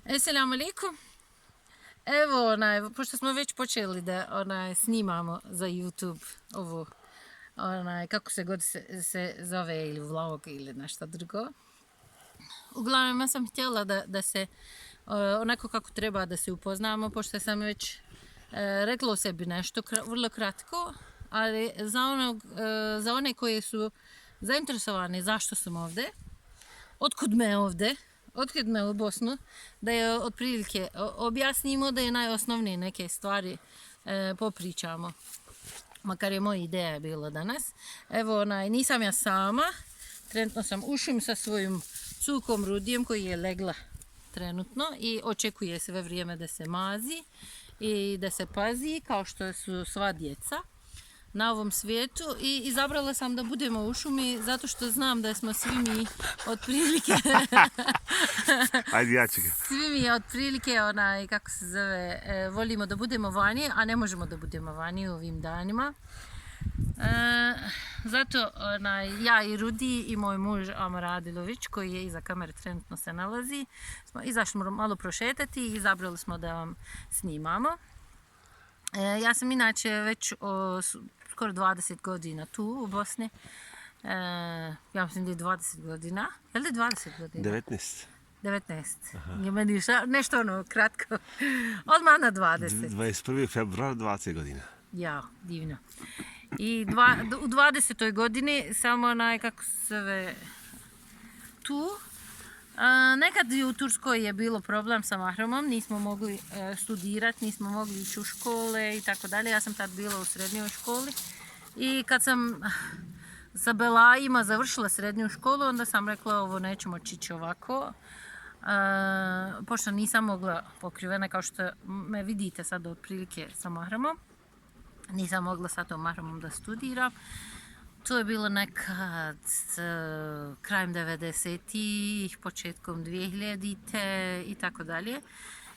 Esselamu alaikum. Evo, pošto smo već počeli da snimamo za YouTube ovo, kako se god se zove, ili vlog ili nešto drugo. Uglavnom, ja sam htjela da se onako kako treba da se upoznamo, pošto sam već rekla o sebi nešto vrlo kratko, ali za one koji su zainteresovani zašto sam ovdje, otkud me u Bosnu, da je otprilike objasnimo, da je najosnovnije neke stvari popričamo. Makar je moja ideja bila danas. Evo, nisam ja sama, trenutno sam u šumi sa svojim cukom Rudijem koji je legla trenutno i očekuje sve vrijeme da se mazi i da se pazi kao što su sva djeca na ovom svijetu, i izabrala sam da budemo u šumi zato što znam da smo svi mi otprilike Ajde, ja ću ga. svi mi otprilike kako se zove, volimo da budemo vani, a ne možemo da budemo vani u ovim danima. Zato ja i Rudi i moj muž Amar Adilović, koji je iza kamere trenutno se nalazi, smo izašli malo prošetati i izabrali smo da vam snimamo. Ja sam inače već skoro 20 godina tu u Bosni. Ja mislim da je 20 godina. Je li 20 godina? 19. 19. Je meni nešto kratko. Odmah na 20. 21. februar, 20 godina. Ja, divno. I u 20. godini samo kako se zove tu. Nekad u Turskoj je bilo problem sa mahromom, nismo mogli studirati, nismo mogli ići u škole i tako dalje. Ja sam tad bila u srednjoj školi i kad sam sa belajima završila srednju školu, onda sam rekla ovo nećemo ići ovako. Pošto nisam mogla pokrivena, kao što me vidite sad otprilike sa mahromom, nisam mogla sa tom mahromom da studiram. To je bilo nekad krajem 90-ih, početkom 2000-te i tako dalje.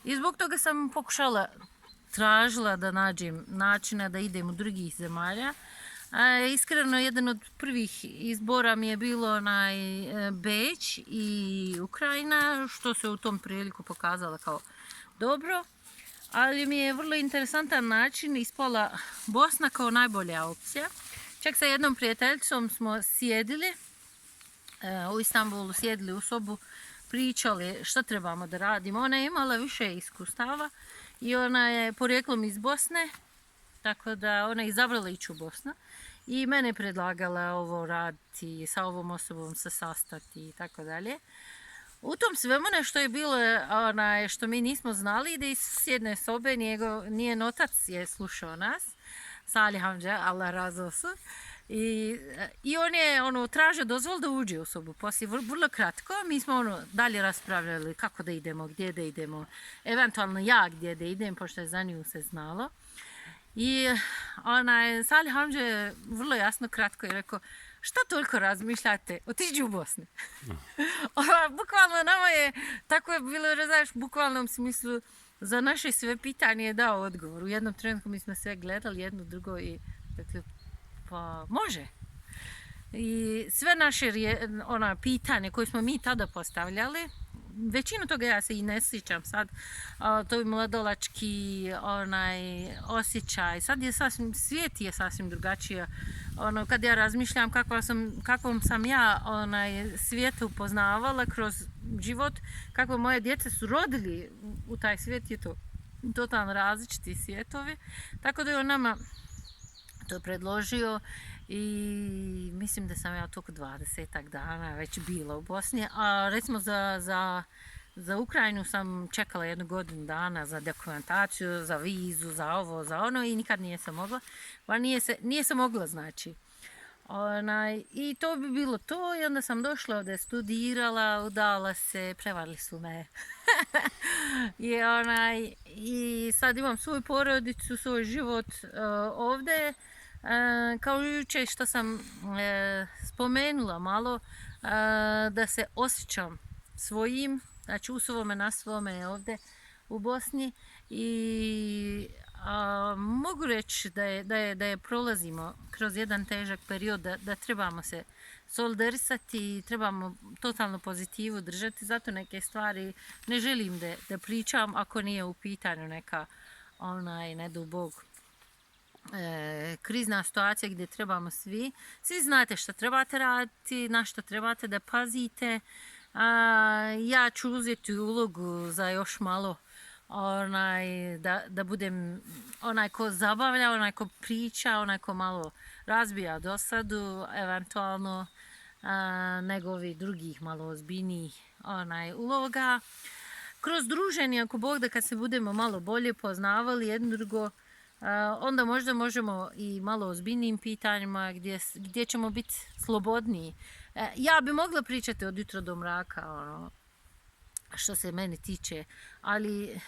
I zbog toga sam tražila da nađem načina da idem u drugih zemalja. Iskreno, jedan od prvih izbora mi je bilo Beč i Ukrajina, što se u tom priliku pokazala kao dobro. Ali mi je vrlo interesantan način ispala Bosna kao najbolja opcija. Čak sa jednom prijateljicom smo sjedili u Istanbulu, sjedili u sobu, pričali što trebamo da radimo. Ona je imala više iskustava i ona je porijeklom iz Bosne, tako da ona je izabrala ići u Bosnu i mene predlagala ovo raditi, sa ovom osobom se sastati i tako dalje. U tom svemu nešto je bilo što mi nismo znali, da iz jedne sobe njen otac je slušao nas, Salih Hamđa, Allah razosu. I on je tražio dozvol da uđe u sobu. Poslije vrlo kratko mi smo dalje raspravljali kako da idemo, gdje da idemo, eventualno ja gdje da idem, pošto je za nju se znalo. I Salih Hamđa je vrlo jasno kratko je rekao: šta toliko razmišljate, otiđi u Bosnu. Bukvalno nama je, tako je bilo, znaš, u bukvalnom smislu, za naše sve pitanje je dao odgovor. U jednom trenutku mi smo sve gledali jedno drugo i rekli, pa može. I sve naše pitanje koje smo mi tada postavljali, većinu toga ja se i ne sjećam sad, to je mladolački osjećaj. Sad je svijet je sasvim drugačije. Kad ja razmišljam kakvom sam ja svijet upoznavala kroz život, kako moje djece su rodili u taj svijet, je to totalno različiti svijetovi. Tako da je on nama to predložio i mislim da sam ja toliko 20 dana već bila u Bosni, a recimo za Ukrajinu sam čekala 1 godinu dana za dokumentaciju, za vizu, za ovo, za ono i nikad nije se mogla. Pa nije se mogla, znači. I to bi bilo to i onda sam došla ovdje, studirala, udala se, prevarili su me. I sad imam svoju porodicu, svoj život ovdje. Kao jučer što sam spomenula malo, da se osjećam svojim, znači u svome na svome ovdje u Bosni, mogu reći da je prolazimo kroz jedan težak period, da trebamo se solidarisati i trebamo totalno pozitivu držati, zato neke stvari ne želim da pričam ako nije u pitanju neka ne dao Bog krizna situacija gdje trebamo svi znate šta trebate raditi, na šta trebate da pazite. Ja ću uzeti ulogu za još malo da budem onaj ko zabavlja, onaj ko priča, onaj ko malo razbija dosadu, eventualno nego ovih drugih malo ozbiljnijih uloga. Kroz druženje, ako Bog da kad se budemo malo bolje poznavali jedno drugo, onda možda možemo i malo ozbiljnijim pitanjima gdje ćemo biti slobodniji. Ja bi mogla pričati od jutra do mraka, što se mene tiče, ali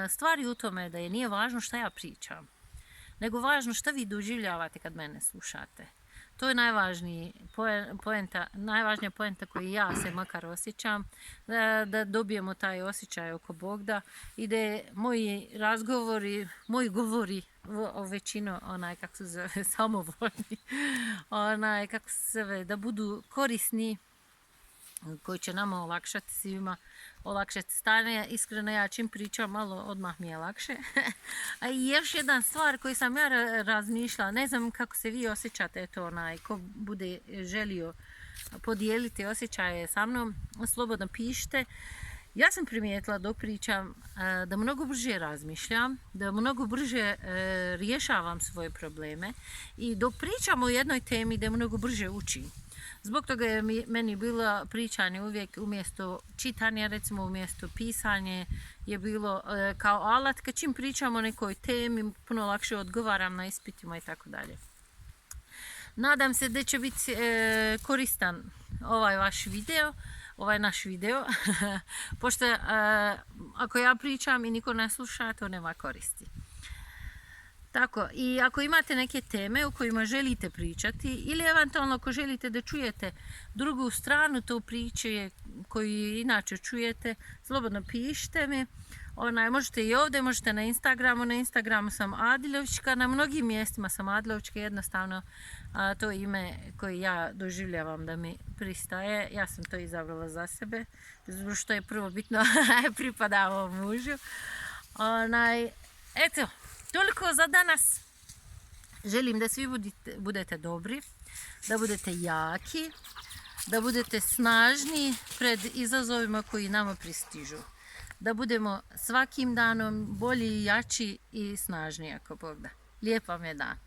stvar je u tome da je nije važno šta ja pričam, nego važno šta vi doživljavate kad mene slušate. To je najvažnija poenta koju ja se makar osjećam, da dobijemo taj osjećaj oko Bogda i da moji razgovori, moji govori o većinu kako se zove, samovoljni, kako se zove, da budu korisni, koji će nama olakšati svima, olakšati stanje. Iskreno ja čim pričam malo odmah mi je lakše. A i još jedna stvar koju sam ja razmišljala, ne znam kako se vi osjećate, ko bude želio podijeliti osjećaje sa mnom, slobodno pišite. Ja sam primijetila dok pričam da mnogo brže razmišljam, da mnogo brže rješavam svoje probleme i dok pričam o jednoj temi da mnogo brže učim. Zbog toga je meni bilo pričanje uvijek umjesto čitanja, recimo umjesto pisanje je bilo kao alat. Kad čim pričam o nekoj temi, puno lakše odgovaram na ispitima i tako dalje. Nadam se da će biti koristan ovaj vaš video, ovaj naš video, pošto ako ja pričam i niko ne sluša, to nema koristi. Tako, i ako imate neke teme o kojima želite pričati ili eventualno ako želite da čujete drugu stranu to priče koju inače čujete, slobodno pišite mi. Možete i ovdje, možete na Instagramu. Na Instagramu sam Adilovićka, na mnogim mjestima sam Adilovićka, jednostavno to je ime koje ja doživljavam da mi pristaje. Ja sam to izabrala za sebe, zato što je prvo bitno pripada ovom mužu. Eto, toliko za danas. Želim da svi budete dobri, da budete jaki, da budete snažni pred izazovima koji nama pristižu. Da budemo svakim danom bolji, jači i snažniji ako Bog da. Lijep vam je dan.